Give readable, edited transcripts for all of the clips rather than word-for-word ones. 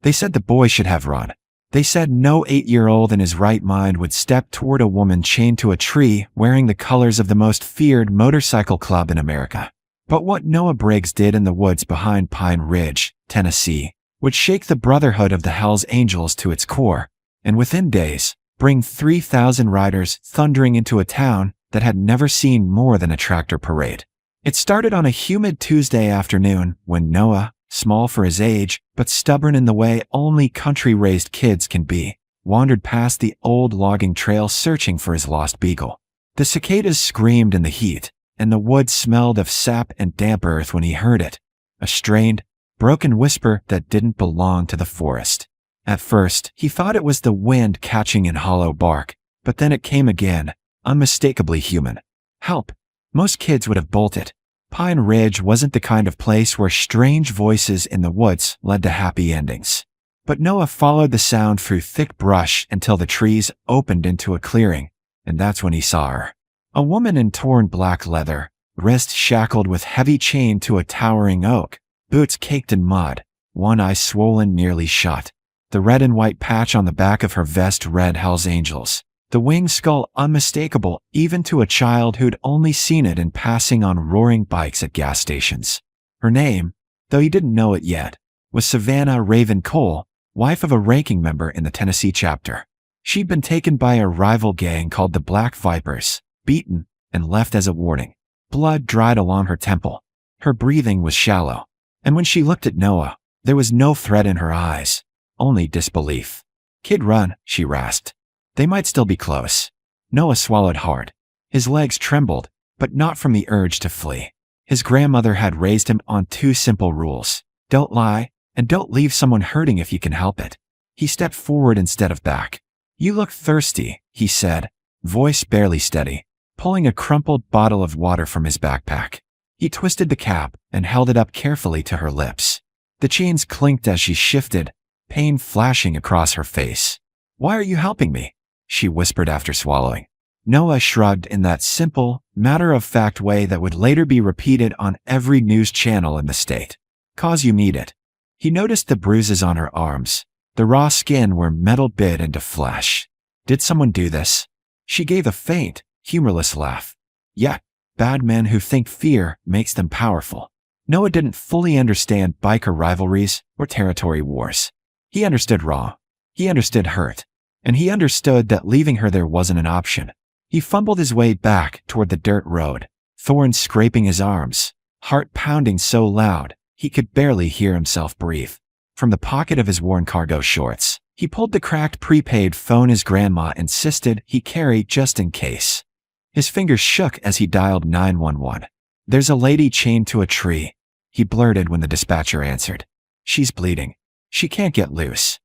They said the boy should have run. They said no 8-year-old in his right mind would step toward a woman chained to a tree wearing the colors of the most feared motorcycle club in America. But what Noah Briggs did in the woods behind Pine Ridge, Tennessee, would shake the brotherhood of the Hells Angels to its core, and within days, bring 3,000 riders thundering into a town that had never seen more than a tractor parade. It started on a humid Tuesday afternoon when Noah, small for his age but stubborn in the way only country-raised kids can be, wandered past the old logging trail searching for his lost beagle. The cicadas screamed in the heat, and the woods smelled of sap and damp earth when he heard it, a strained, broken whisper that didn't belong to the forest. At first, he thought it was the wind catching in hollow bark, but then it came again, unmistakably human. Help! Most kids would have bolted. Pine Ridge wasn't the kind of place where strange voices in the woods led to happy endings. But Noah followed the sound through thick brush until the trees opened into a clearing, and that's when he saw her. A woman in torn black leather, wrist shackled with heavy chain to a towering oak, boots caked in mud, one eye swollen nearly shut. The red and white patch on the back of her vest read Hells Angels. The winged skull unmistakable even to a child who'd only seen it in passing on roaring bikes at gas stations. Her name, though he didn't know it yet, was Savannah Raven Cole, wife of a ranking member in the Tennessee chapter. She'd been taken by a rival gang called the Black Vipers, beaten, and left as a warning. Blood dried along her temple. Her breathing was shallow. And when she looked at Noah, there was no threat in her eyes, only disbelief. "Kid, run," she rasped. They might still be close. Noah swallowed hard. His legs trembled, but not from the urge to flee. His grandmother had raised him on 2 simple rules. Don't lie, and don't leave someone hurting if you can help it. He stepped forward instead of back. "You look thirsty," he said, voice barely steady, pulling a crumpled bottle of water from his backpack. He twisted the cap and held it up carefully to her lips. The chains clinked as she shifted, pain flashing across her face. "Why are you helping me?" she whispered after swallowing. Noah shrugged in that simple, matter-of-fact way that would later be repeated on every news channel in the state. "'Cause you need it." He noticed the bruises on her arms, the raw skin where metal bit into flesh. "Did someone do this?" She gave a faint, humorless laugh. "Yeah, bad men who think fear makes them powerful." Noah didn't fully understand biker rivalries or territory wars. He understood raw. He understood hurt. And he understood that leaving her there wasn't an option. He fumbled his way back toward the dirt road, thorns scraping his arms, heart pounding so loud he could barely hear himself breathe. From the pocket of his worn cargo shorts, he pulled the cracked prepaid phone his grandma insisted he carry just in case. His fingers shook as he dialed 911. "There's a lady chained to a tree," he blurted when the dispatcher answered. "She's bleeding. She can't get loose."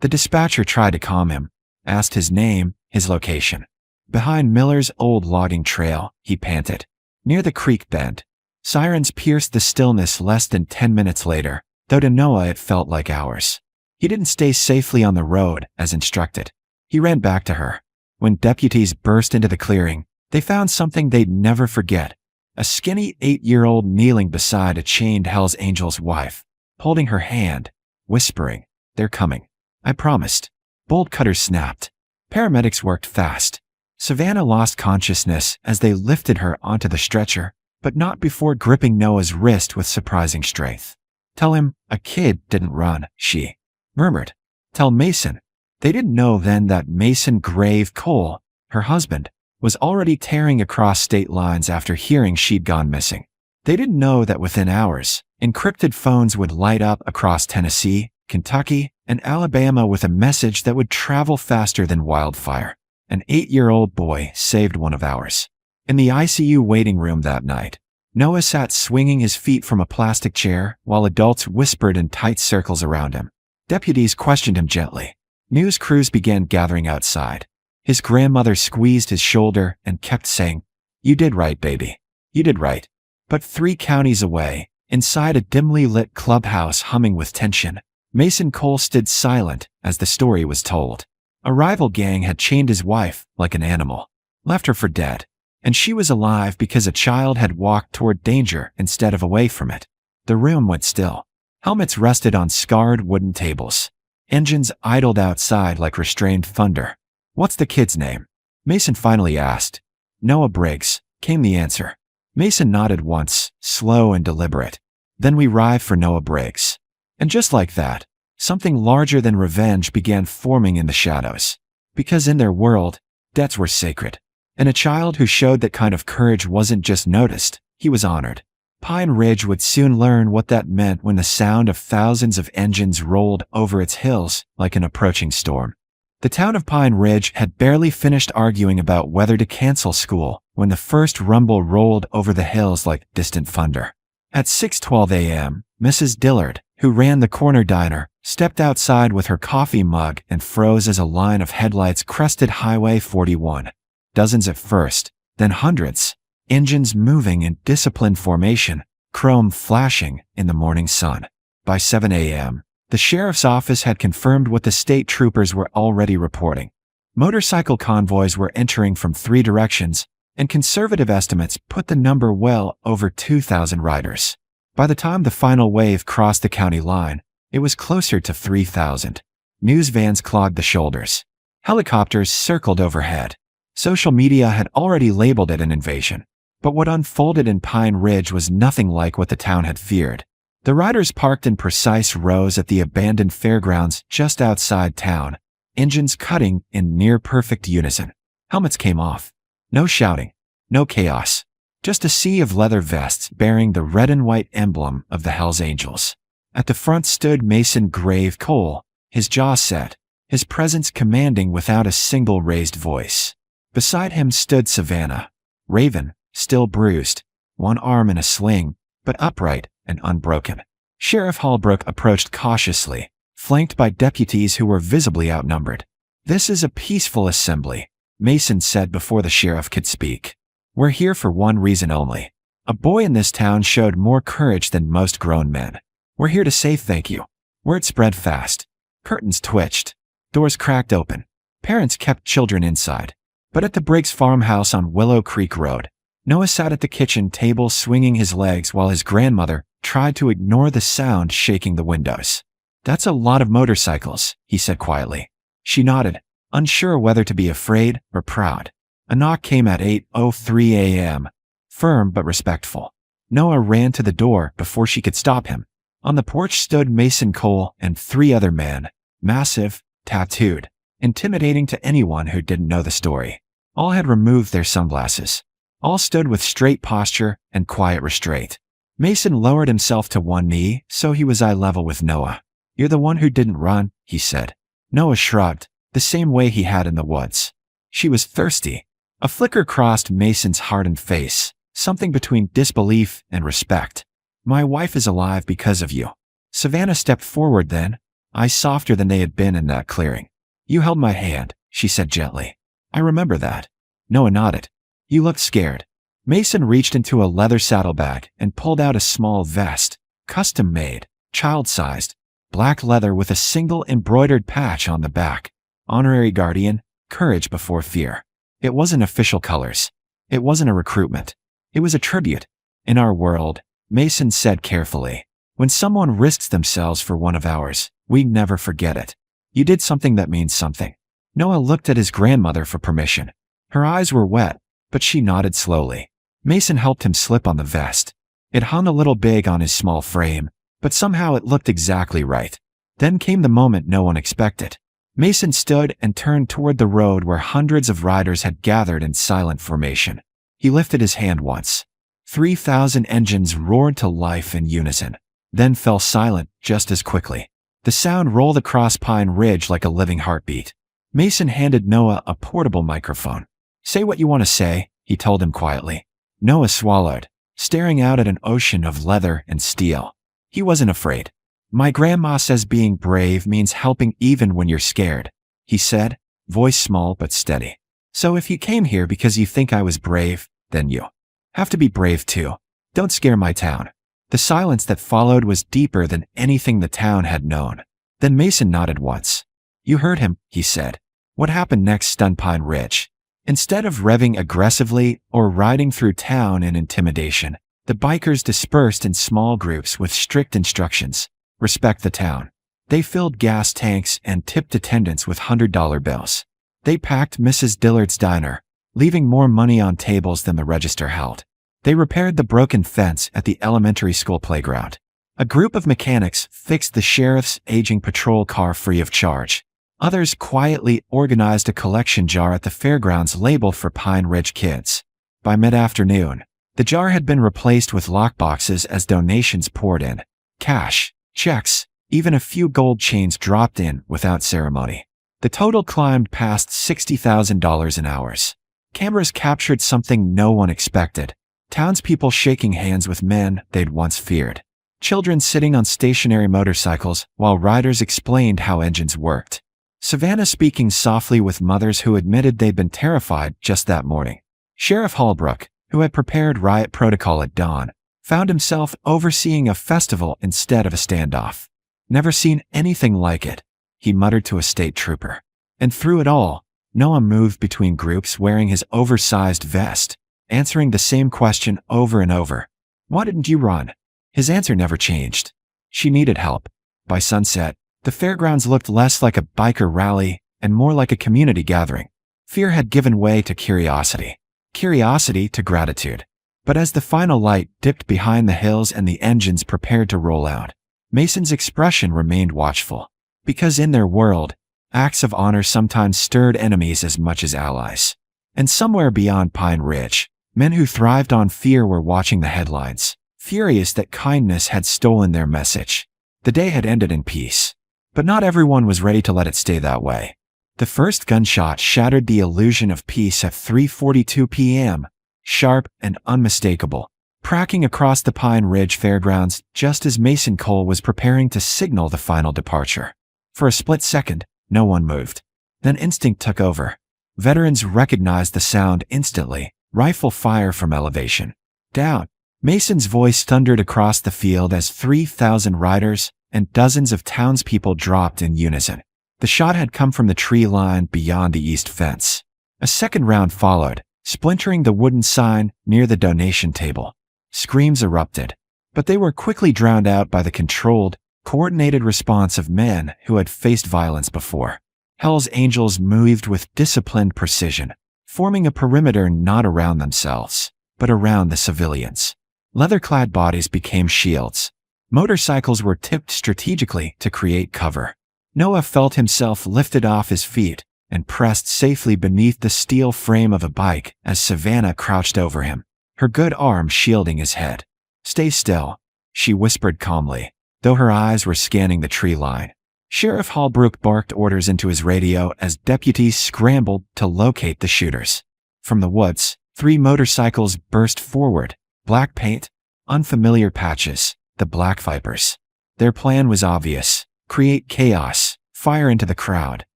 The dispatcher tried to calm him, asked his name, his location. "Behind Miller's old logging trail," he panted, "near the creek bend." Sirens pierced the stillness less than 10 minutes later, though to Noah it felt like hours. He didn't stay safely on the road, as instructed. He ran back to her. When deputies burst into the clearing, they found something they'd never forget. A skinny 8-year-old kneeling beside a chained Hells Angel's wife, holding her hand, whispering, "They're coming. I promised." Bolt cutters snapped. Paramedics worked fast. Savannah lost consciousness as they lifted her onto the stretcher, but not before gripping Noah's wrist with surprising strength. "Tell him a kid didn't run," she murmured. "Tell Mason." They didn't know then that Mason Grave Cole, her husband, was already tearing across state lines after hearing she'd gone missing. They didn't know that within hours, encrypted phones would light up across Tennessee, Kentucky, and Alabama with a message that would travel faster than wildfire. An 8-year-old boy saved one of ours. In the ICU waiting room that night, Noah sat swinging his feet from a plastic chair while adults whispered in tight circles around him. Deputies questioned him gently. News crews began gathering outside. His grandmother squeezed his shoulder and kept saying, "You did right, baby. You did right." But 3 counties away, inside a dimly lit clubhouse humming with tension, Mason Cole stood silent as the story was told. A rival gang had chained his wife like an animal, left her for dead, and she was alive because a child had walked toward danger instead of away from it. The room went still. Helmets rested on scarred wooden tables. Engines idled outside like restrained thunder. "What's the kid's name?" Mason finally asked. "Noah Briggs," came the answer. Mason nodded once, slow and deliberate. "Then we ride for Noah Briggs." And just like that, something larger than revenge began forming in the shadows. Because in their world, debts were sacred. And a child who showed that kind of courage wasn't just noticed, he was honored. Pine Ridge would soon learn what that meant when the sound of thousands of engines rolled over its hills like an approaching storm. The town of Pine Ridge had barely finished arguing about whether to cancel school when the first rumble rolled over the hills like distant thunder. At 6:12 a.m., Mrs. Dillard, who ran the corner diner, stepped outside with her coffee mug and froze as a line of headlights crested Highway 41. Dozens at first, then hundreds. Engines moving in disciplined formation, chrome flashing in the morning sun. By 7 a.m., the sheriff's office had confirmed what the state troopers were already reporting. Motorcycle convoys were entering from 3 directions, and conservative estimates put the number well over 2,000 riders. By the time the final wave crossed the county line, it was closer to 3,000. News vans clogged the shoulders. Helicopters circled overhead. Social media had already labeled it an invasion. But what unfolded in Pine Ridge was nothing like what the town had feared. The riders parked in precise rows at the abandoned fairgrounds just outside town, engines cutting in near-perfect unison. Helmets came off. No shouting. No chaos. Just a sea of leather vests bearing the red and white emblem of the Hells Angels. At the front stood Mason Grave Cole, his jaw set, his presence commanding without a single raised voice. Beside him stood Savannah, Raven, still bruised, one arm in a sling, but upright and unbroken. Sheriff Holbrook approached cautiously, flanked by deputies who were visibly outnumbered. "This is a peaceful assembly," Mason said before the sheriff could speak. "We're here for one reason only. A boy in this town showed more courage than most grown men. We're here to say thank you." Word spread fast. Curtains twitched. Doors cracked open. Parents kept children inside. But at the Briggs farmhouse on Willow Creek Road, Noah sat at the kitchen table swinging his legs while his grandmother tried to ignore the sound shaking the windows. "That's a lot of motorcycles," he said quietly. She nodded, unsure whether to be afraid or proud. A knock came at 8:03 a.m., firm but respectful. Noah ran to the door before she could stop him. On the porch stood Mason Cole and 3 other men, massive, tattooed, intimidating to anyone who didn't know the story. All had removed their sunglasses. All stood with straight posture and quiet restraint. Mason lowered himself to one knee so he was eye level with Noah. "You're the one who didn't run," he said. Noah shrugged, the same way he had in the woods. She was thirsty. A flicker crossed Mason's hardened face, something between disbelief and respect. "My wife is alive because of you." Savannah stepped forward then, eyes softer than they had been in that clearing. "You held my hand," she said gently. "I remember that." Noah nodded. "You looked scared." Mason reached into a leather saddlebag and pulled out a small vest, custom-made, child-sized, black leather with a single embroidered patch on the back. Honorary Guardian, courage before fear. It wasn't official colors. It wasn't a recruitment. It was a tribute. "In our world," Mason said carefully, "when someone risks themselves for one of ours, we never forget it. You did something that means something." Noah looked at his grandmother for permission. Her eyes were wet, but she nodded slowly. Mason helped him slip on the vest. It hung a little big on his small frame, but somehow it looked exactly right. Then came the moment no one expected. Mason stood and turned toward the road where hundreds of riders had gathered in silent formation. He lifted his hand once. 3,000 engines roared to life in unison, then fell silent just as quickly. The sound rolled across Pine Ridge like a living heartbeat. Mason handed Noah a portable microphone. "Say what you want to say," he told him quietly. Noah swallowed, staring out at an ocean of leather and steel. He wasn't afraid. "My grandma says being brave means helping even when you're scared," he said, voice small but steady. "So if you came here because you think I was brave, then you have to be brave too. Don't scare my town." The silence that followed was deeper than anything the town had known. Then Mason nodded once. "You heard him," he said. What happened next stunned Pine Ridge. Instead of revving aggressively or riding through town in intimidation, the bikers dispersed in small groups with strict instructions. Respect the town. They filled gas tanks and tipped attendants with $100 bills. They packed Mrs. Dillard's diner, leaving more money on tables than the register held. They repaired the broken fence at the elementary school playground. A group of mechanics fixed the sheriff's aging patrol car free of charge. Others quietly organized a collection jar at the fairgrounds labeled for Pine Ridge kids. By mid-afternoon, the jar had been replaced with lockboxes as donations poured in. Cash, checks, even a few gold chains dropped in without ceremony. The total climbed past $60,000 in hours. Cameras captured something no one expected. Townspeople shaking hands with men they'd once feared. Children sitting on stationary motorcycles while riders explained how engines worked. Savannah speaking softly with mothers who admitted they'd been terrified just that morning. Sheriff Holbrook, who had prepared riot protocol at dawn, found himself overseeing a festival instead of a standoff. "Never seen anything like it," he muttered to a state trooper. And through it all, Noah moved between groups wearing his oversized vest, answering the same question over and over. "Why didn't you run?" His answer never changed. She needed help. By sunset, the fairgrounds looked less like a biker rally and more like a community gathering. Fear had given way to curiosity. Curiosity to gratitude. But as the final light dipped behind the hills and the engines prepared to roll out, Mason's expression remained watchful. Because in their world, acts of honor sometimes stirred enemies as much as allies. And somewhere beyond Pine Ridge, men who thrived on fear were watching the headlines, furious that kindness had stolen their message. The day had ended in peace. But not everyone was ready to let it stay that way. The first gunshot shattered the illusion of peace at 3:42 p.m., sharp and unmistakable, cracking across the Pine Ridge Fairgrounds just as Mason Cole was preparing to signal the final departure. For a split second, no one moved. Then instinct took over. Veterans recognized the sound instantly, rifle fire from elevation. Down. Mason's voice thundered across the field as 3,000 riders and dozens of townspeople dropped in unison. The shot had come from the tree line beyond the east fence. A second round followed, splintering the wooden sign near the donation table. Screams erupted, but they were quickly drowned out by the controlled, coordinated response of men who had faced violence before. Hell's Angels moved with disciplined precision, forming a perimeter not around themselves, but around the civilians. Leather-clad bodies became shields. Motorcycles were tipped strategically to create cover. Noah felt himself lifted off his feet and pressed safely beneath the steel frame of a bike as Savannah crouched over him, her good arm shielding his head. "Stay still," she whispered calmly, though her eyes were scanning the tree line. Sheriff Holbrook barked orders into his radio as deputies scrambled to locate the shooters. From the woods, 3 motorcycles burst forward, black paint, unfamiliar patches, the Black Vipers. Their plan was obvious: create chaos, fire into the crowd,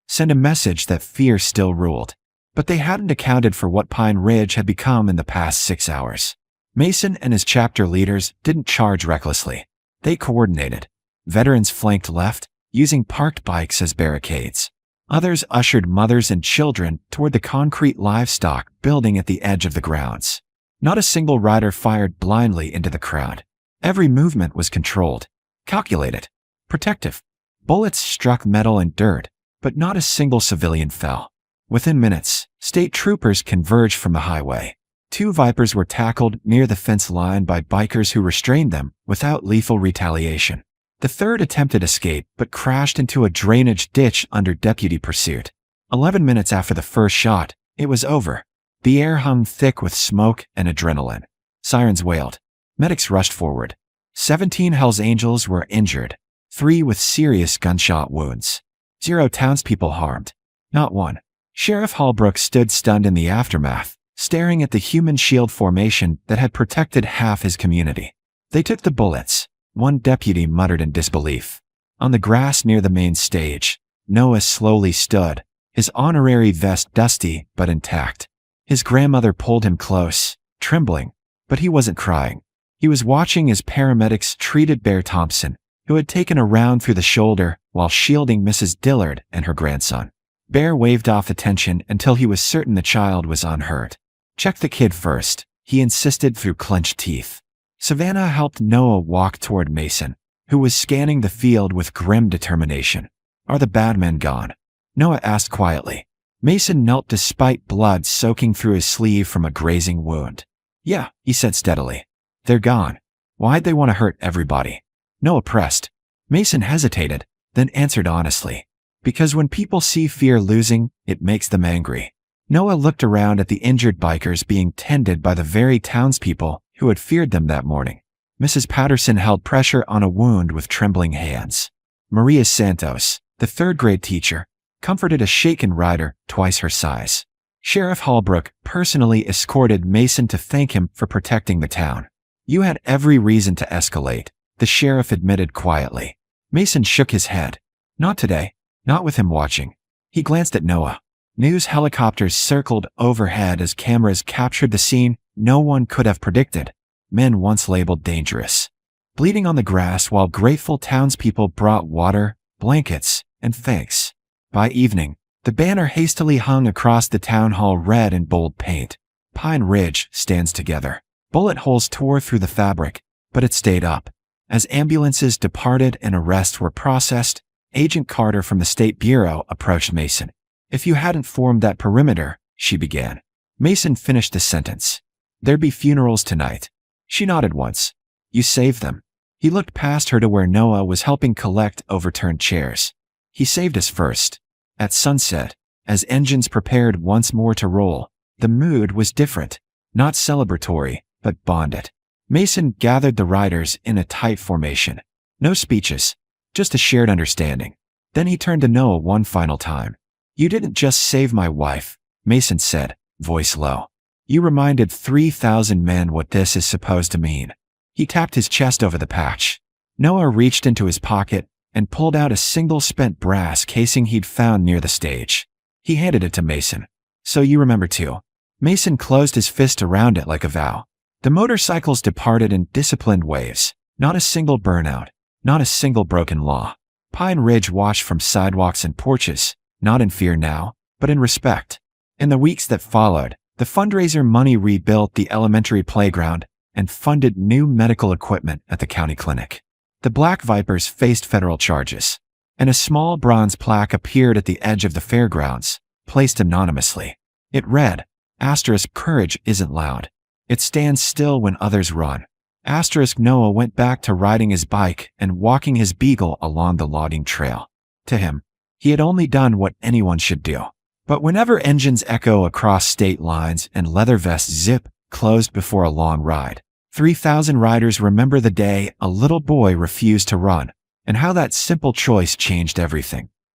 send a message that fear still ruled. But they hadn't accounted for what Pine Ridge had become in the past 6 hours. Mason and his chapter leaders didn't charge recklessly. They coordinated. Veterans flanked left, using parked bikes as barricades. Others ushered mothers and children toward the concrete livestock building at the edge of the grounds. Not a single rider fired blindly into the crowd. Every movement was controlled, calculated, protective. Bullets struck metal and dirt, but not a single civilian fell. Within minutes, state troopers converged from the highway. 2 Vipers were tackled near the fence line by bikers who restrained them without lethal retaliation. The third attempted escape but crashed into a drainage ditch under deputy pursuit. 11 minutes after the first shot, it was over. The air hung thick with smoke and adrenaline. Sirens wailed. Medics rushed forward. 17 Hells Angels were injured, 3 with serious gunshot wounds. 0 townspeople harmed. Not one. Sheriff Holbrook stood stunned in the aftermath, staring at the human shield formation that had protected half his community. "They took the bullets," one deputy muttered in disbelief. On the grass near the main stage, Noah slowly stood, his honorary vest dusty but intact. His grandmother pulled him close, trembling, but he wasn't crying. He was watching as paramedics treated Bear Thompson, who had taken a round through the shoulder while shielding Mrs. Dillard and her grandson. Bear waved off the tension until he was certain the child was unhurt. "Check the kid first," he insisted through clenched teeth. Savannah helped Noah walk toward Mason, who was scanning the field with grim determination. Are the bad men gone? Noah asked quietly. Mason knelt despite blood soaking through his sleeve from a grazing wound. Yeah, he said steadily. They're gone. Why'd they want to hurt everybody? Noah pressed. Mason hesitated, then answered honestly. Because when people see fear losing, it makes them angry. Noah looked around at the injured bikers being tended by the very townspeople who had feared them that morning. Mrs. Patterson held pressure on a wound with trembling hands. Maria Santos, the third-grade teacher, comforted a shaken rider twice her size. Sheriff Holbrook personally escorted Mason to thank him for protecting the town. You had every reason to escalate, the sheriff admitted quietly. Mason shook his head. Not today, not with him watching. He glanced at Noah. News helicopters circled overhead as cameras captured the scene no one could have predicted. Men once labeled dangerous. Bleeding on the grass while grateful townspeople brought water, blankets, and thanks. By evening, the banner hastily hung across the town hall red in bold paint. Pine Ridge stands together. Bullet holes tore through the fabric, but it stayed up. As ambulances departed and arrests were processed, Agent Carter from the State Bureau approached Mason. If you hadn't formed that perimeter, she began. Mason finished the sentence. There'd be funerals tonight. She nodded once. You saved them. He looked past her to where Noah was helping collect overturned chairs. He saved us first. At sunset, as engines prepared once more to roll, the mood was different. Not celebratory, but bonded. Mason gathered the riders in a tight formation. No speeches, just a shared understanding. Then he turned to Noah one final time. You didn't just save my wife, Mason said, voice low. You reminded 3,000 men what this is supposed to mean. He tapped his chest over the patch. Noah reached into his pocket and pulled out a single spent brass casing he'd found near the stage. He handed it to Mason. So you remember too. Mason closed his fist around it like a vow. The motorcycles departed in disciplined waves. Not a single burnout. Not a single broken law. Pine Ridge watched from sidewalks and porches, not in fear now, but in respect. In the weeks that followed, the fundraiser money rebuilt the elementary playground and funded new medical equipment at the county clinic. The Black Vipers faced federal charges, and a small bronze plaque appeared at the edge of the fairgrounds, placed anonymously. It read, "Courage isn't loud. It stands still when others run." Noah went back to riding his bike and walking his beagle along the logging trail. To him, he had only done what anyone should do. But whenever engines echo across state lines and leather vests zip closed before a long ride, 3,000 riders remember the day a little boy refused to run, and how that simple choice changed everything.